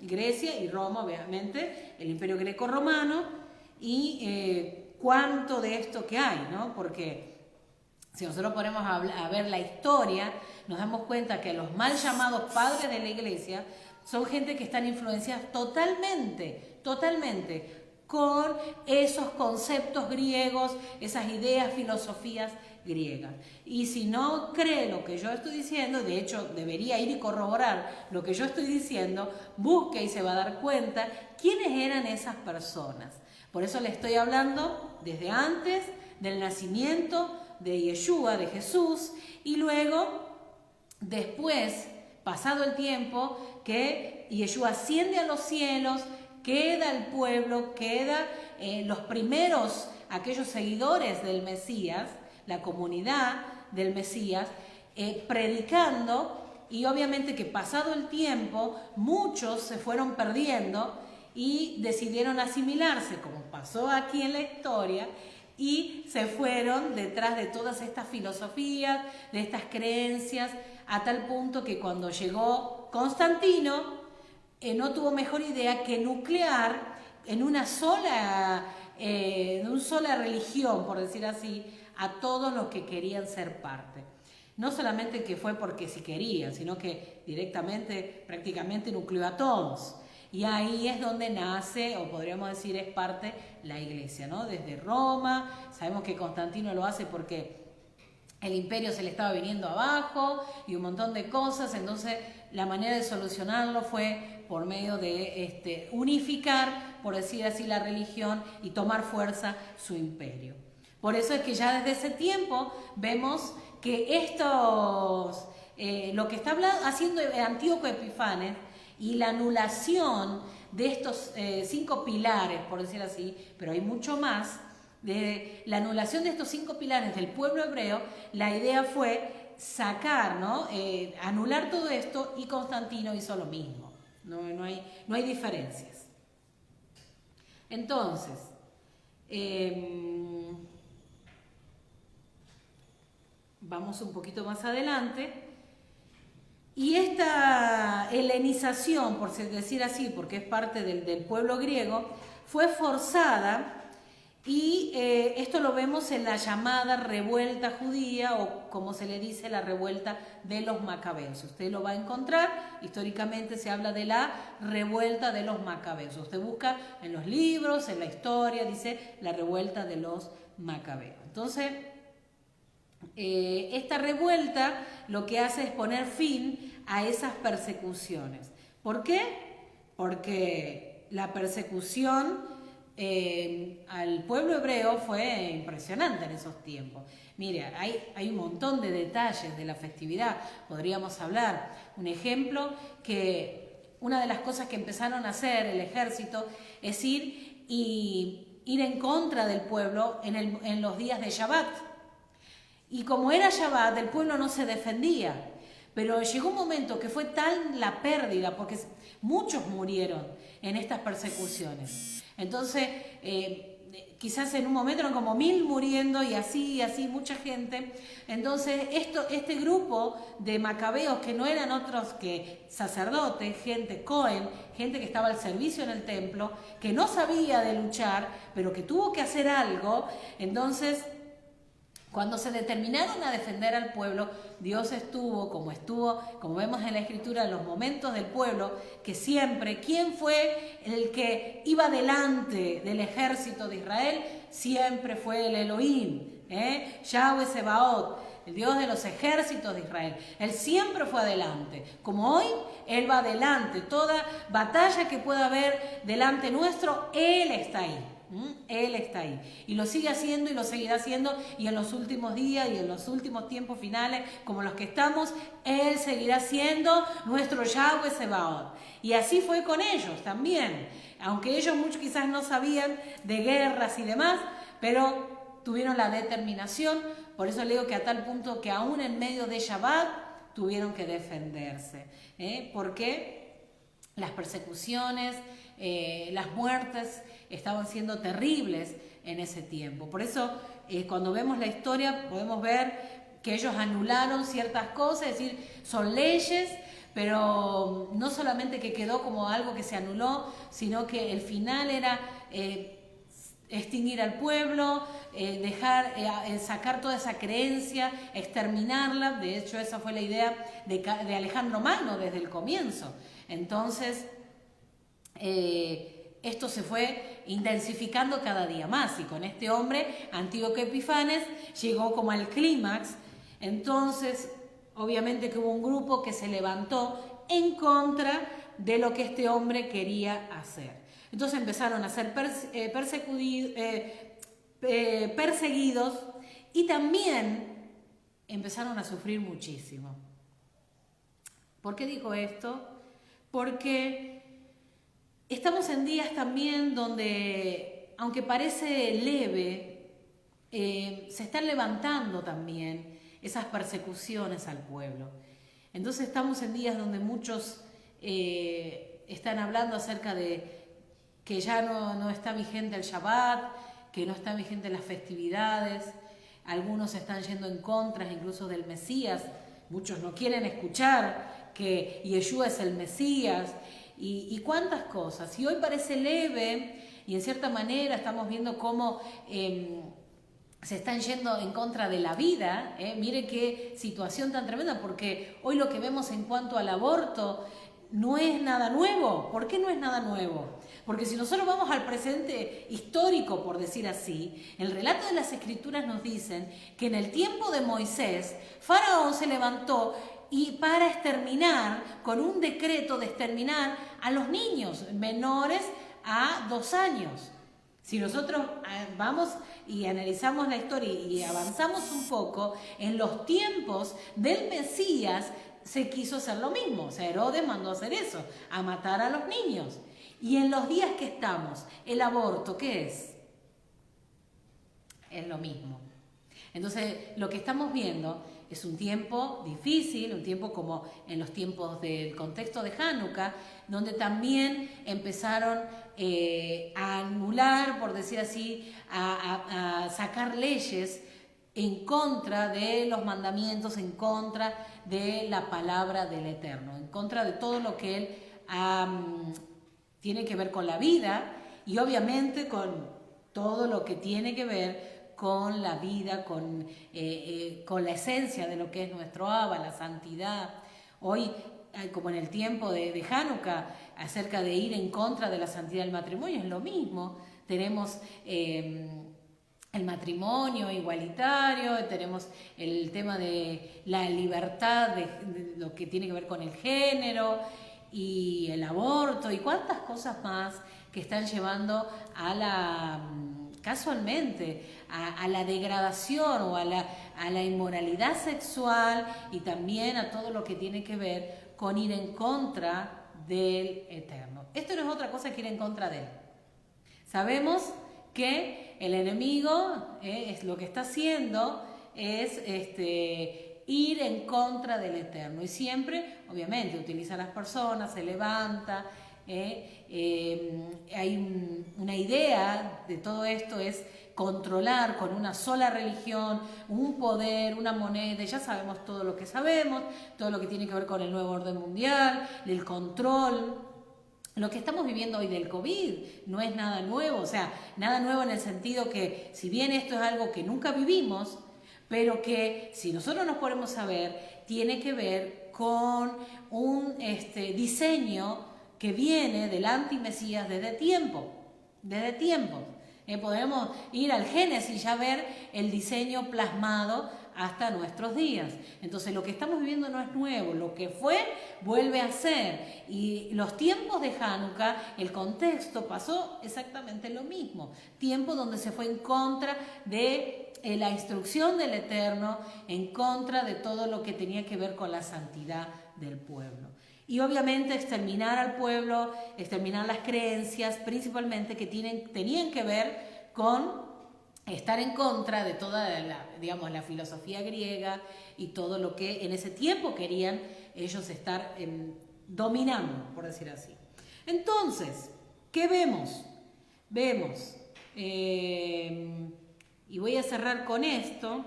Grecia y Roma, obviamente, el Imperio Greco-Romano y cuánto de esto que hay, ¿no? Porque si nosotros ponemos a ver la historia, nos damos cuenta que los mal llamados padres de la Iglesia son gente que están influenciadas totalmente con esos conceptos griegos, esas ideas, filosofías griegas. Y si no cree lo que yo estoy diciendo, de hecho debería ir y corroborar lo que yo estoy diciendo, busque y se va a dar cuenta quiénes eran esas personas. Por eso le estoy hablando desde antes del nacimiento de Yeshua, de Jesús, y luego, después, pasado el tiempo, que Yeshua asciende a los cielos, queda el pueblo, queda los primeros, aquellos seguidores del Mesías, la comunidad del Mesías, predicando, y obviamente que pasado el tiempo, muchos se fueron perdiendo y decidieron asimilarse, como pasó aquí en la historia, y se fueron detrás de todas estas filosofías, de estas creencias, a tal punto que cuando llegó Constantino, no tuvo mejor idea que nuclear en una sola religión, por decir así, a todos los que querían ser parte. No solamente que fue porque sí querían, sino que directamente, prácticamente nucleó a todos. Y ahí es donde nace, o podríamos decir es parte, la Iglesia, ¿no? Desde Roma, sabemos que Constantino lo hace porque el imperio se le estaba viniendo abajo y un montón de cosas, entonces la manera de solucionarlo fue por medio de unificar, por decir así, la religión y tomar fuerza su imperio. Por eso es que ya desde ese tiempo vemos que lo que está haciendo Antíoco Epifanes y la anulación de estos 5 pilares, por decir así, pero hay mucho más, de la anulación de estos 5 pilares del pueblo hebreo, la idea fue sacar, ¿no? Anular todo esto, y Constantino hizo lo mismo. No hay diferencias. Entonces, vamos un poquito más adelante. Y esta helenización, por decir así, porque es parte del pueblo griego, fue forzada, y esto lo vemos en la llamada revuelta judía, o como se le dice, la revuelta de los macabeos. Usted lo va a encontrar, históricamente se habla de la revuelta de los macabeos. Usted busca en los libros, en la historia, dice la revuelta de los macabeos. Entonces, esta revuelta lo que hace es poner fin a esas persecuciones. ¿Por qué? Porque la persecución al pueblo hebreo fue impresionante en esos tiempos. Mire, hay un montón de detalles de la festividad, podríamos hablar. Un ejemplo, que una de las cosas que empezaron a hacer el ejército es ir en contra del pueblo en los días de Shabbat. Y como era Shabbat, el pueblo no se defendía. Pero llegó un momento que fue tal la pérdida, porque muchos murieron en estas persecuciones. Entonces, quizás en un momento eran como 1000 muriendo, y así, mucha gente. Entonces, este grupo de macabeos, que no eran otros que sacerdotes, gente Cohen, gente que estaba al servicio en el templo, que no sabía de luchar, pero que tuvo que hacer algo. Entonces, cuando se determinaron a defender al pueblo, Dios estuvo, como vemos en la Escritura, en los momentos del pueblo, que siempre, ¿quién fue el que iba delante del ejército de Israel? Siempre fue el Elohim, Yahweh Sebaot, el Dios de los ejércitos de Israel. Él siempre fue adelante. Como hoy, Él va adelante. Toda batalla que pueda haber delante nuestro, Él está ahí. Él está ahí. Y lo sigue haciendo y lo seguirá haciendo. Y en los últimos días y en los últimos tiempos finales, como los que estamos, Él seguirá siendo nuestro Yahweh Sebaot. Y así fue con ellos también. Aunque ellos muchos quizás no sabían de guerras y demás, pero tuvieron la determinación. Por eso le digo que a tal punto que aún en medio de Shabbat tuvieron que defenderse. Porque las persecuciones, las muertes estaban siendo terribles en ese tiempo. Por eso, cuando vemos la historia, podemos ver que ellos anularon ciertas cosas, es decir, son leyes, pero no solamente que quedó como algo que se anuló, sino que el final era extinguir al pueblo, sacar toda esa creencia, exterminarla. De hecho, esa fue la idea de Alejandro Magno desde el comienzo. Entonces, esto se fue intensificando cada día más, y con este hombre, Antíoco Epifanes, llegó como al clímax. Entonces, obviamente que hubo un grupo que se levantó en contra de lo que este hombre quería hacer. Entonces empezaron a ser perseguidos, y también empezaron a sufrir muchísimo. ¿Por qué digo esto? Porque estamos en días también donde, aunque parece leve, se están levantando también esas persecuciones al pueblo. Entonces estamos en días donde muchos están hablando acerca de que ya no está vigente el Shabbat, que no está vigente las festividades. Algunos están yendo en contra incluso del Mesías. Muchos no quieren escuchar que Yeshua es el Mesías. Y cuántas cosas. Y hoy parece leve, y en cierta manera estamos viendo cómo se están yendo en contra de la vida. Mire qué situación tan tremenda, porque hoy lo que vemos en cuanto al aborto no es nada nuevo. ¿Por qué no es nada nuevo? Porque si nosotros vamos al presente histórico, por decir así, el relato de las Escrituras nos dicen que en el tiempo de Moisés, Faraón se levantó y para exterminar, con un decreto de exterminar a los niños menores a 2 años. Si nosotros vamos y analizamos la historia y avanzamos un poco, en los tiempos del Mesías se quiso hacer lo mismo. O sea, Herodes mandó a hacer eso, a matar a los niños. Y en los días que estamos, el aborto, ¿qué es? Es lo mismo. Entonces, lo que estamos viendo es un tiempo difícil, un tiempo como en los tiempos del contexto de Hanukkah, donde también empezaron a anular, por decir así, a sacar leyes en contra de los mandamientos, en contra de la palabra del Eterno, en contra de todo lo que Él tiene que ver con la vida, y obviamente con todo lo que tiene que ver con la vida, con la esencia de lo que es nuestro Abba, la santidad. Hoy, como en el tiempo de Hanukkah, acerca de ir en contra de la santidad del matrimonio, es lo mismo. Tenemos el matrimonio igualitario, tenemos el tema de la libertad, de lo que tiene que ver con el género, y el aborto, y cuántas cosas más que están llevando a la... casualmente, a la degradación o a la inmoralidad sexual, y también a todo lo que tiene que ver con ir en contra del Eterno. Esto no es otra cosa que ir en contra de Él. Sabemos que el enemigo es lo que está haciendo es ir en contra del Eterno, y siempre, obviamente, utiliza a las personas, se levanta. Hay una idea de todo esto, es controlar con una sola religión, un poder, una moneda. Ya sabemos todo lo que sabemos, todo lo que tiene que ver con el nuevo orden mundial, el control. Lo que estamos viviendo hoy del COVID no es nada nuevo, o sea, nada nuevo en el sentido que, si bien esto es algo que nunca vivimos, pero que si nosotros nos ponemos a ver, tiene que ver con un diseño que viene del antimesías desde tiempo. Podemos ir al Génesis y ya ver el diseño plasmado hasta nuestros días. Entonces lo que estamos viviendo no es nuevo, lo que fue vuelve a ser. Y los tiempos de Hanukkah, el contexto pasó exactamente lo mismo. Tiempo donde se fue en contra de la instrucción del Eterno, en contra de todo lo que tenía que ver con la santidad del pueblo. Y obviamente exterminar al pueblo, exterminar las creencias, principalmente que tenían que ver con estar en contra de toda la filosofía griega y todo lo que en ese tiempo querían ellos estar dominando, por decir así. Entonces, ¿qué vemos? Vemos, y voy a cerrar con esto,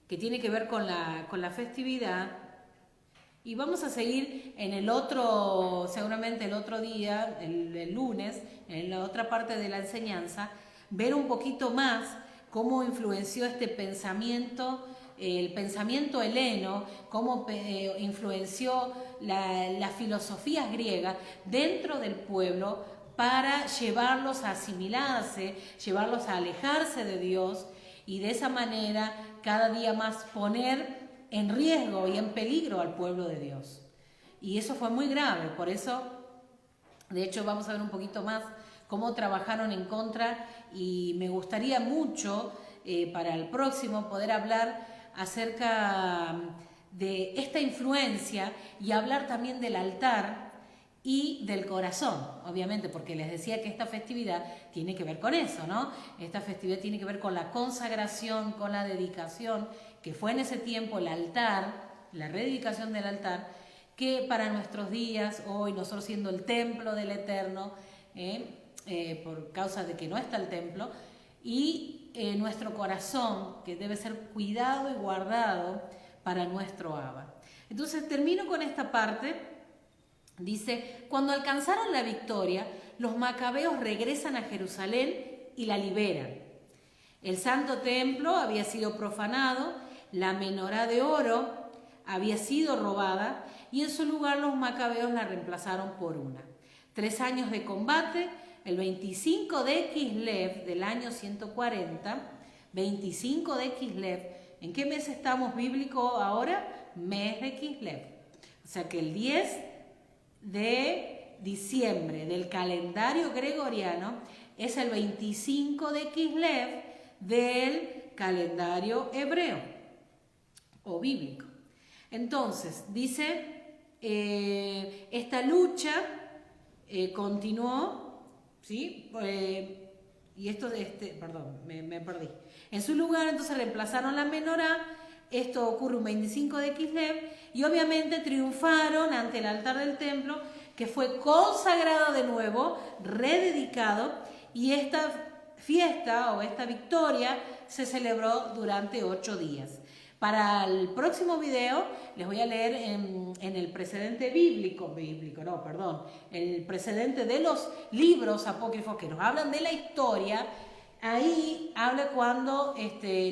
que tiene que ver con la festividad. Y vamos a seguir en el otro, seguramente el otro día, el lunes, en la otra parte de la enseñanza, ver un poquito más cómo influenció este pensamiento, el pensamiento heleno, cómo influenció las filosofías griegas dentro del pueblo para llevarlos a asimilarse, llevarlos a alejarse de Dios y de esa manera cada día más poner en riesgo y en peligro al pueblo de Dios. Y eso fue muy grave, por eso, de hecho, vamos a ver un poquito más cómo trabajaron en contra y me gustaría mucho para el próximo poder hablar acerca de esta influencia y hablar también del altar y del corazón, obviamente, porque les decía que esta festividad tiene que ver con eso, ¿no? Esta festividad tiene que ver con la consagración, con la dedicación, que fue en ese tiempo el altar, la rededicación del altar, que para nuestros días, hoy nosotros siendo el templo del Eterno, por causa de que no está el templo, y nuestro corazón, que debe ser cuidado y guardado para nuestro Abba. Entonces termino con esta parte, dice, cuando alcanzaron la victoria, los macabeos regresan a Jerusalén y la liberan. El santo templo había sido profanado, la menorá de oro había sido robada y en su lugar los macabeos la reemplazaron por una. 3 años de combate, el 25 de Kislev del año 140, 25 de Kislev, ¿en qué mes estamos bíblico ahora? Mes de Kislev. O sea que el 10 de diciembre del calendario gregoriano es el 25 de Kislev del calendario hebreo o bíblico. Entonces, dice, esta lucha continuó, ¿sí? Y esto, perdón, me perdí. En su lugar, entonces, reemplazaron la menorá. Esto ocurre un 25 de Kislev y obviamente triunfaron ante el altar del templo, que fue consagrado de nuevo, rededicado, y esta fiesta o esta victoria se celebró durante 8 días. Para el próximo video les voy a leer en el precedente el precedente de los libros apócrifos que nos hablan de la historia. Ahí habla cuando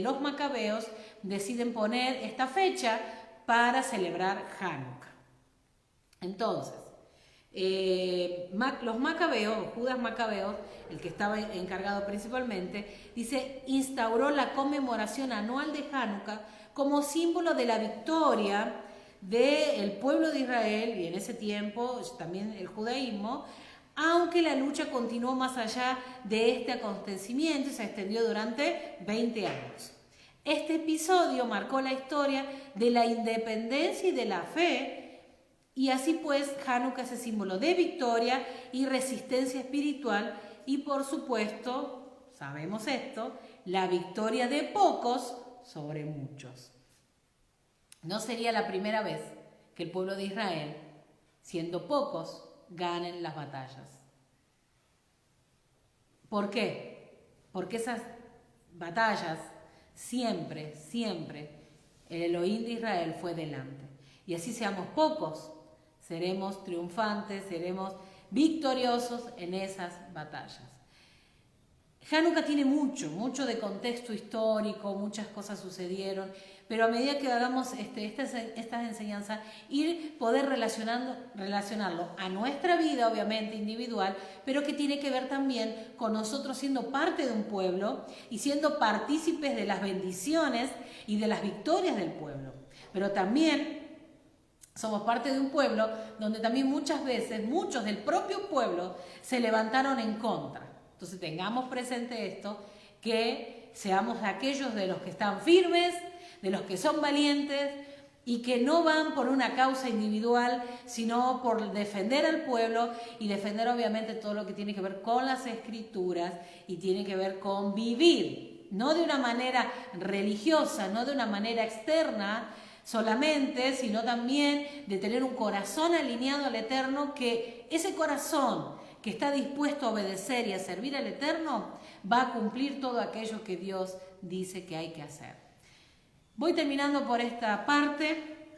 los macabeos deciden poner esta fecha para celebrar Hanukkah. Entonces, los macabeos, Judas Macabeos, el que estaba encargado principalmente, dice, instauró la conmemoración anual de Hanukkah como símbolo de la victoria del pueblo de Israel, y en ese tiempo también el judaísmo, aunque la lucha continuó más allá de este acontecimiento y se extendió durante 20 años. Este episodio marcó la historia de la independencia y de la fe, y así pues Hanukkah es el símbolo de victoria y resistencia espiritual y por supuesto, sabemos esto, la victoria de pocos sobre muchos. No sería la primera vez que el pueblo de Israel, siendo pocos, ganen las batallas. ¿Por qué? Porque esas batallas siempre el Elohim de Israel fue delante. Y así seamos pocos, seremos triunfantes, seremos victoriosos en esas batallas. Hanukkah tiene mucho de contexto histórico, muchas cosas sucedieron, pero a medida que hagamos estas enseñanzas, poder relacionarlo a nuestra vida, obviamente individual, pero que tiene que ver también con nosotros siendo parte de un pueblo y siendo partícipes de las bendiciones y de las victorias del pueblo. Pero también somos parte de un pueblo donde también muchas veces muchos del propio pueblo se levantaron en contra. Entonces tengamos presente esto, que seamos aquellos de los que están firmes, de los que son valientes y que no van por una causa individual, sino por defender al pueblo y defender obviamente todo lo que tiene que ver con las escrituras y tiene que ver con vivir, no de una manera religiosa, no de una manera externa solamente, sino también de tener un corazón alineado al Eterno, que ese corazón que está dispuesto a obedecer y a servir al Eterno, va a cumplir todo aquello que Dios dice que hay que hacer. Voy terminando por esta parte.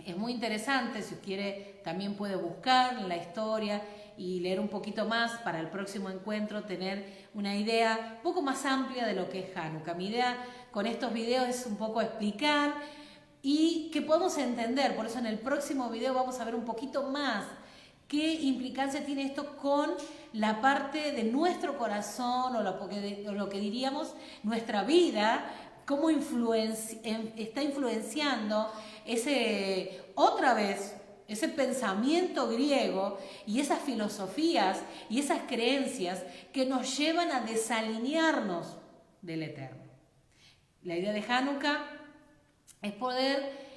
Es muy interesante, si quiere también puede buscar la historia y leer un poquito más para el próximo encuentro, tener una idea un poco más amplia de lo que es Hanukkah. Mi idea con estos videos es un poco explicar y que podamos entender, por eso en el próximo video vamos a ver un poquito más qué implicancia tiene esto con la parte de nuestro corazón o lo que diríamos nuestra vida, cómo está influenciando ese pensamiento griego y esas filosofías y esas creencias que nos llevan a desalinearnos del Eterno. La idea de Hanukkah es poder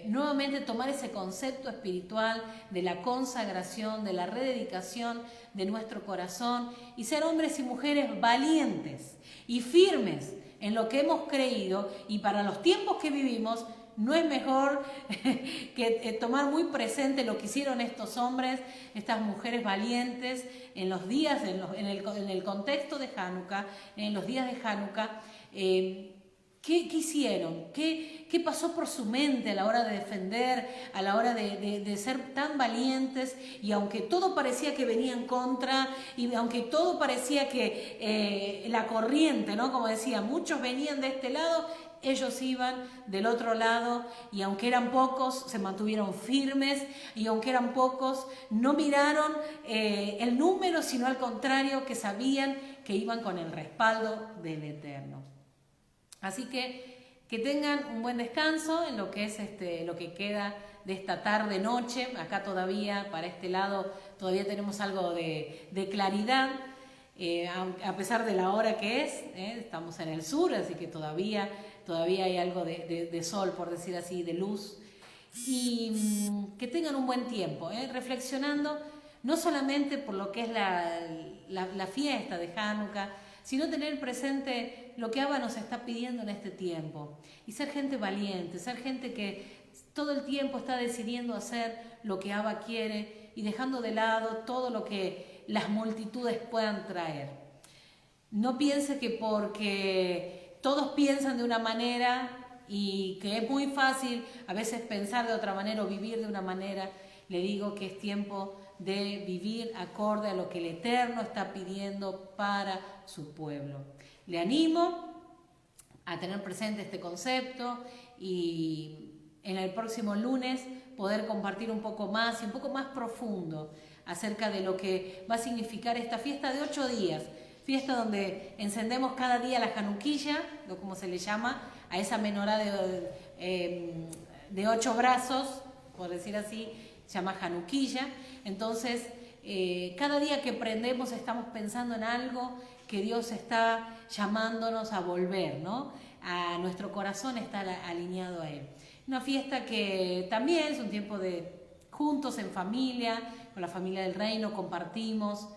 nuevamente tomar ese concepto espiritual de la consagración, de la rededicación de nuestro corazón y ser hombres y mujeres valientes y firmes en lo que hemos creído, y para los tiempos que vivimos no es mejor que tomar muy presente lo que hicieron estos hombres, estas mujeres valientes en los días, en el contexto de Hanukkah, en los días de Hanukkah. ¿Qué hicieron? ¿Qué pasó por su mente a la hora de defender, a la hora de ser tan valientes? Y aunque todo parecía que venía en contra, y aunque todo parecía que la corriente, ¿no? Como decía, muchos venían de este lado, ellos iban del otro lado, y aunque eran pocos, se mantuvieron firmes, y aunque eran pocos, no miraron el número, sino al contrario, que sabían que iban con el respaldo del Eterno. Así que tengan un buen descanso en lo que es lo que queda de esta tarde-noche. Acá todavía, para este lado, todavía tenemos algo de claridad, a pesar de la hora que es, estamos en el sur, así que todavía hay algo de sol, por decir así, de luz. Y que tengan un buen tiempo, reflexionando no solamente por lo que es la fiesta de Hanukkah, sino tener presente lo que Abba nos está pidiendo en este tiempo. Y ser gente valiente, ser gente que todo el tiempo está decidiendo hacer lo que Abba quiere y dejando de lado todo lo que las multitudes puedan traer. No piense que porque todos piensan de una manera y que es muy fácil a veces pensar de otra manera o vivir de una manera, le digo que es tiempo de vivir acorde a lo que el Eterno está pidiendo para su pueblo. Le animo a tener presente este concepto y en el próximo lunes poder compartir un poco más y un poco más profundo acerca de lo que va a significar esta fiesta de 8 días, fiesta donde encendemos cada día la januquilla, como se le llama, a esa menorá de 8 brazos, por decir así, se llama januquilla. Entonces, cada día que prendemos estamos pensando en algo que Dios está llamándonos a volver, ¿no? A nuestro corazón está alineado a Él. Una fiesta que también es un tiempo de juntos en familia, con la familia del reino, compartimos,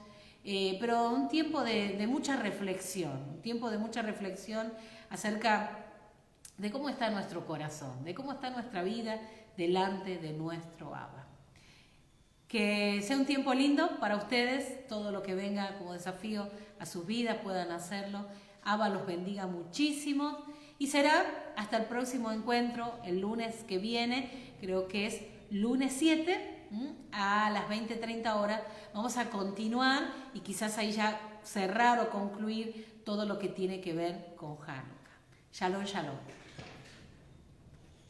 pero un tiempo de mucha reflexión, acerca de cómo está nuestro corazón, de cómo está nuestra vida delante de nuestro Abba. Que sea un tiempo lindo para ustedes, todo lo que venga como desafío a sus vidas puedan hacerlo. Abba los bendiga muchísimo y será hasta el próximo encuentro el lunes que viene, creo que es lunes 7 a las 20:30 horas. Vamos a continuar y quizás ahí ya cerrar o concluir todo lo que tiene que ver con Hanukkah. Shalom, shalom.